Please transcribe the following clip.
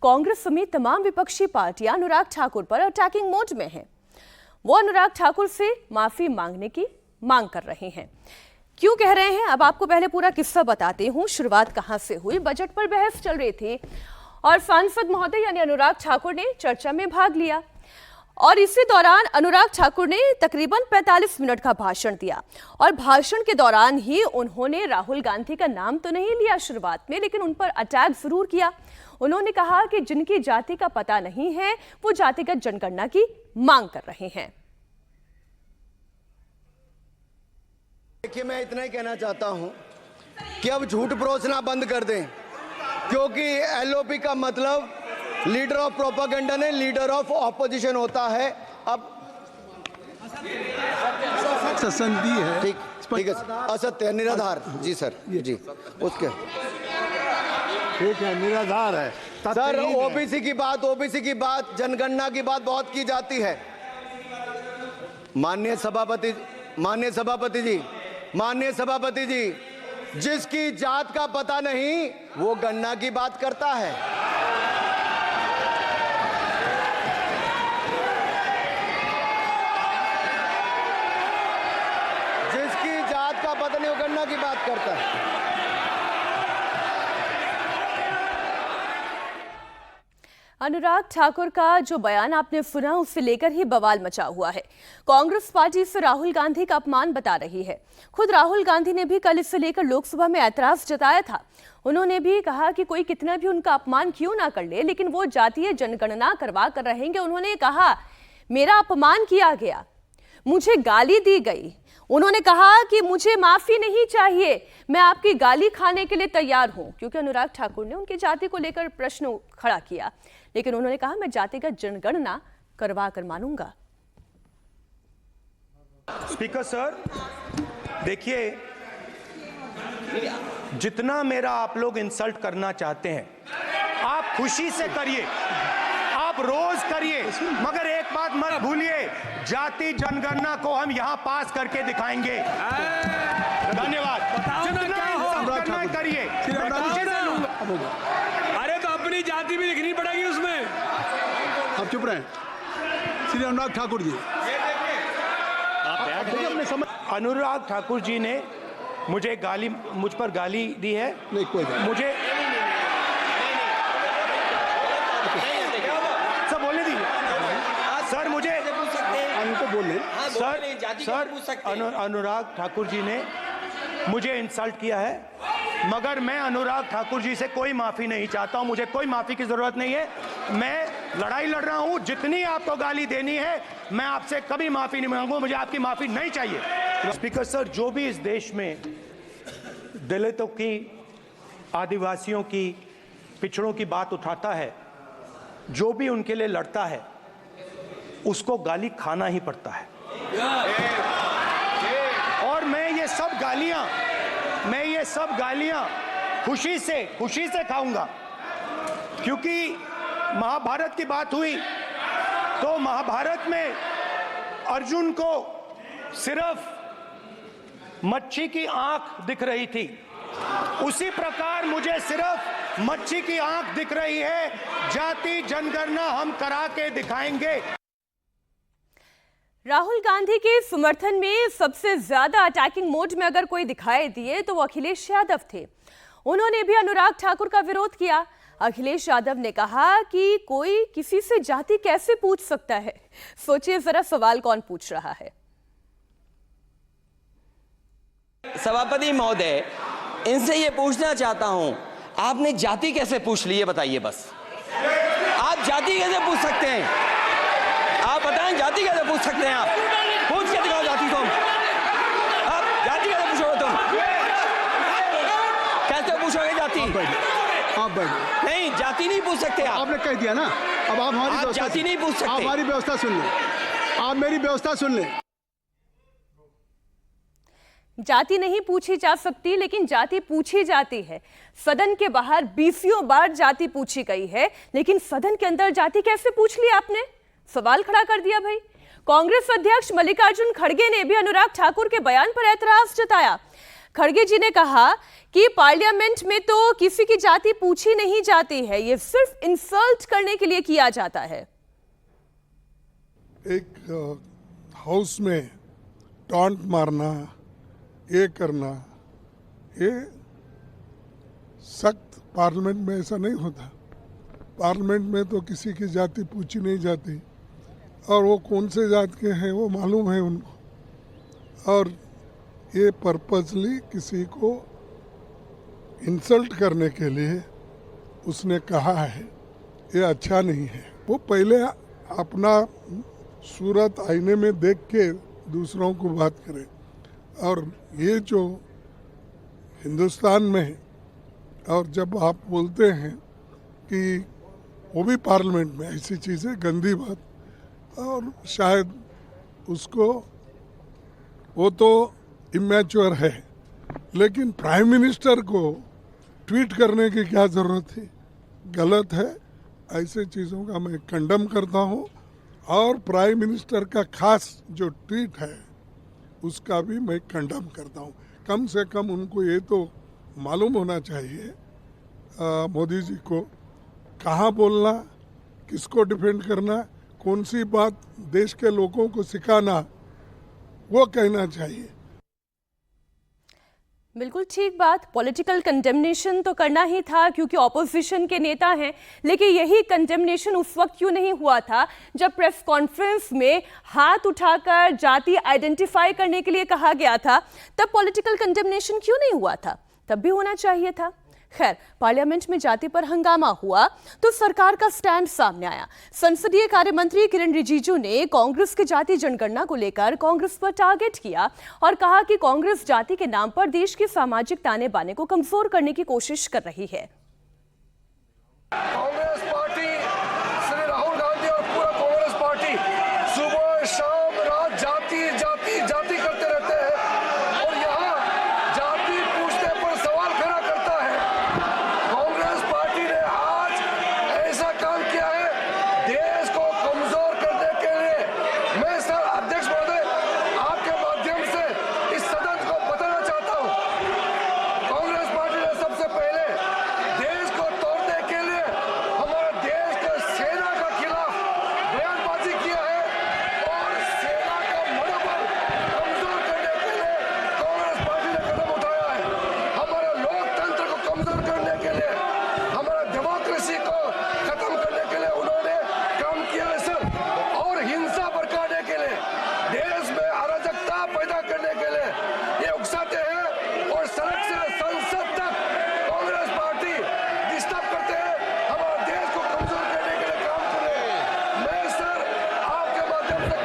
कांग्रेस समेत तमाम विपक्षी पार्टियां अनुराग ठाकुर पर अटैकिंग मोड में हैं। वो अनुराग ठाकुर से माफी मांगने की मांग कर रहे हैं। क्यों कह रहे हैं, अब आपको पहले पूरा किस्सा बताती हूँ। शुरुआत कहां से हुई। बजट पर बहस चल रही थी और सांसद महोदय यानी अनुराग ठाकुर ने चर्चा में भाग लिया और इसी दौरान अनुराग ठाकुर ने तकरीबन 45 मिनट का भाषण दिया और भाषण के दौरान ही उन्होंने राहुल गांधी का नाम तो नहीं लिया शुरुआत में, लेकिन उन पर अटैक जरूर किया। उन्होंने कहा कि जिनकी जाति का पता नहीं है वो जातिगत जनगणना की मांग कर रहे हैं। देखिए, मैं इतना ही कहना चाहता हूं कि अब झूठ परोसना बंद कर दें, क्योंकि एलओपी का मतलब लीडर ऑफ प्रोपेगेंडा नहीं, लीडर ऑफ ऑपोजिशन होता है। अब संधि है, ठीक है, असत्य निराधार। जी सर, जी उसके ठीक है, निराधार है सर। ओबीसी की बात, जनगणना की बात बहुत की जाती है। माननीय सभापति जी, जिसकी जात का पता नहीं वो गणना की बात करता है। जिसकी जात का पता नहीं वो गणना की बात करता है। अनुराग ठाकुर का जो बयान आपने सुना उससे लेकर ही बवाल मचा हुआ है। कांग्रेस पार्टी इसे राहुल गांधी का अपमान बता रही है। खुद राहुल गांधी ने भी कल इससे लेकर लोकसभा में ऐतराज जताया था। उन्होंने भी कहा कि कोई कितना भी उनका अपमान क्यों ना कर ले, लेकिन वो जातीय जनगणना करवा कर रहेंगे। उन्होंने कहा मेरा अपमान किया गया, मुझे गाली दी गई। उन्होंने कहा कि मुझे माफी नहीं चाहिए, मैं आपकी गाली खाने के लिए तैयार हूं, क्योंकि अनुराग ठाकुर ने उनकी जाति को लेकर प्रश्न खड़ा किया। लेकिन उन्होंने कहा मैं जातिगत जनगणना करवा कर मानूंगा। स्पीकर सर, देखिए, जितना मेरा आप लोग इंसल्ट करना चाहते हैं आप खुशी से करिए, आप रोज करिए, मगर एक बात मत भूलिए, जाति जनगणना को हम यहां पास करके दिखाएंगे। धन्यवाद। जितना करिए, खुशी से लूंगा। अरे तो अपनी जाति भी दिखनी पड़ेगी उसमें। आप चुप रहे। श्री अनुराग ठाकुर जी, अनुराग ठाकुर जी ने मुझ पर गाली दी है। नहीं, कोई मुझे सब बोलने दीजिए सर। मुझे उनको बोलने सर अनुराग ठाकुर जी ने मुझे इंसल्ट किया है, मगर मैं अनुराग ठाकुर जी से कोई माफी नहीं चाहता हूं। मुझे कोई माफी की जरूरत नहीं है। मैं लड़ाई लड़ रहा हूं। जितनी आपको गाली देनी है मैं आपसे कभी माफी नहीं मांगूंगा। मुझे आपकी माफी नहीं चाहिए। स्पीकर सर, जो भी इस देश में दलितों की, आदिवासियों की, पिछड़ों की बात उठाता है, जो भी उनके लिए लड़ता है, उसको गाली खाना ही पड़ता है। और मैं ये सब गालियां खुशी से खाऊंगा, क्योंकि महाभारत की बात हुई तो महाभारत में अर्जुन को सिर्फ मच्छी की आंख दिख रही थी, उसी प्रकार मुझे सिर्फ मच्छी की आंख दिख रही है। जाति जनगणना हम करा के दिखाएंगे। राहुल गांधी के समर्थन में सबसे ज्यादा अटैकिंग मोड में अगर कोई दिखाई दिए तो वो अखिलेश यादव थे। उन्होंने भी अनुराग ठाकुर का विरोध किया। अखिलेश यादव ने कहा कि कोई किसी से जाति कैसे पूछ सकता है। सोचिए जरा सवाल कौन पूछ रहा है। सभापति महोदय, इनसे ये पूछना चाहता हूं, आपने जाति कैसे पूछ ली, ये बताइए बस। आप जाति कैसे पूछ सकते हैं? आप बताएं, जाति कैसे पूछ सकते हैं? आप पूछ के दिखाओ जाति। तुम आप जाति कैसे पूछोगे? तुम कैसे पूछोगे जाति? आप बैठ। नहीं, जाति नहीं पूछ सकते आप। आपने कह दिया ना। अब आप हमारी जाति नहीं पूछ सकते। आप हमारी व्यवस्था सुन लें, आप मेरी व्यवस्था सुन लें। जाति नहीं पूछी जा सकती, लेकिन जाति पूछी जाती है। सदन के बाहर 20 बार जाति पूछी गई है, लेकिन सदन के अंदर जाति कैसे पूछ ली आपने? सवाल खड़ा कर दिया भाई। कांग्रेस अध्यक्ष मल्लिकार्जुन खड़गे ने भी अनुराग ठाकुर के बयान पर ऐतराज जताया। खड़गे जी ने कहा कि पार्लियामेंट में तो किसी की जाति पूछी नहीं जाती है, ये सिर्फ इंसल्ट करने के लिए किया जाता है। एक हाउस में टॉन्ट मारना, ये करना, ये सख्त पार्लियामेंट में ऐसा नहीं होता। पार्लियामेंट में तो किसी की जाति पूछी नहीं जाती और वो कौन से जात के हैं वो मालूम है उनको, और ये पर्पसली किसी को इंसल्ट करने के लिए उसने कहा है, ये अच्छा नहीं है। वो पहले अपना सूरत आईने में देख के दूसरों को बात करे। और ये जो हिंदुस्तान में, और जब आप बोलते हैं कि वो भी पार्लियामेंट में ऐसी चीज़ें, गंदी बात, और शायद उसको, वो तो इमैच्योर है, लेकिन प्राइम मिनिस्टर को ट्वीट करने की क्या ज़रूरत थी? गलत है। ऐसे चीज़ों का मैं कंडम करता हूँ, और प्राइम मिनिस्टर का खास जो ट्वीट है उसका भी मैं कंडम करता हूँ। कम से कम उनको ये तो मालूम होना चाहिए मोदी जी को, कहाँ बोलना, किसको डिफेंड करना, कौन सी बात देश के लोगों को सिखाना, वो कहना चाहिए। बिल्कुल ठीक बात। पॉलिटिकल कंडेमनेशन तो करना ही था क्योंकि ऑपोजिशन के नेता हैं, लेकिन यही कंडेमनेशन उस वक्त क्यों नहीं हुआ था जब प्रेस कॉन्फ्रेंस में हाथ उठाकर जाति आइडेंटिफाई करने के लिए कहा गया था? तब पॉलिटिकल कंडेमनेशन क्यों नहीं हुआ था? तब भी होना चाहिए था। खैर, पार्लियामेंट में जाति पर हंगामा हुआ तो सरकार का स्टैंड सामने आया। संसदीय कार्य मंत्री किरण रिजिजू ने कांग्रेस की जाति जनगणना को लेकर कांग्रेस पर टारगेट किया और कहा कि कांग्रेस जाति के नाम पर देश की सामाजिक ताने बाने को कमजोर करने की कोशिश कर रही है। कांग्रेस पार्टी, श्री राहुल गांधी और पूरा कांग्रेस पार्टी सुबह शाम रात जाति जाति जाति करते रहते हैं और यहाँ जाति पूछने पर सवाल खड़ा करता है। कांग्रेस पार्टी ने आज ऐसा काम किया है देश को कमजोर करने के लिए। मैं सर अध्यक्ष महोदय आपके माध्यम से इस सदन को बताना चाहता हूँ, कांग्रेस पार्टी ने सबसे पहले देश को तोड़ने के लिए हमारे देश के सेना के खिलाफ बयानबाजी किया है और सेना का मनोबल कमजोर करने के लिए कांग्रेस पार्टी ने कदम उठाया है। हमारे लोकतंत्र को कमजोर करने के लिए, हमारा डेमोक्रेसी को खत्म करने के लिए उन्होंने काम किया है सर, और हिंसा भड़काने के लिए, देश में अराजकता पैदा करने के लिए ये उकसाते हैं और सड़क से संसद तक कांग्रेस पार्टी डिस्टर्ब करते हैं, हमारे देश को कमजोर करने के लिए काम कर रहे हैं। मैं सर आपके माध्यम से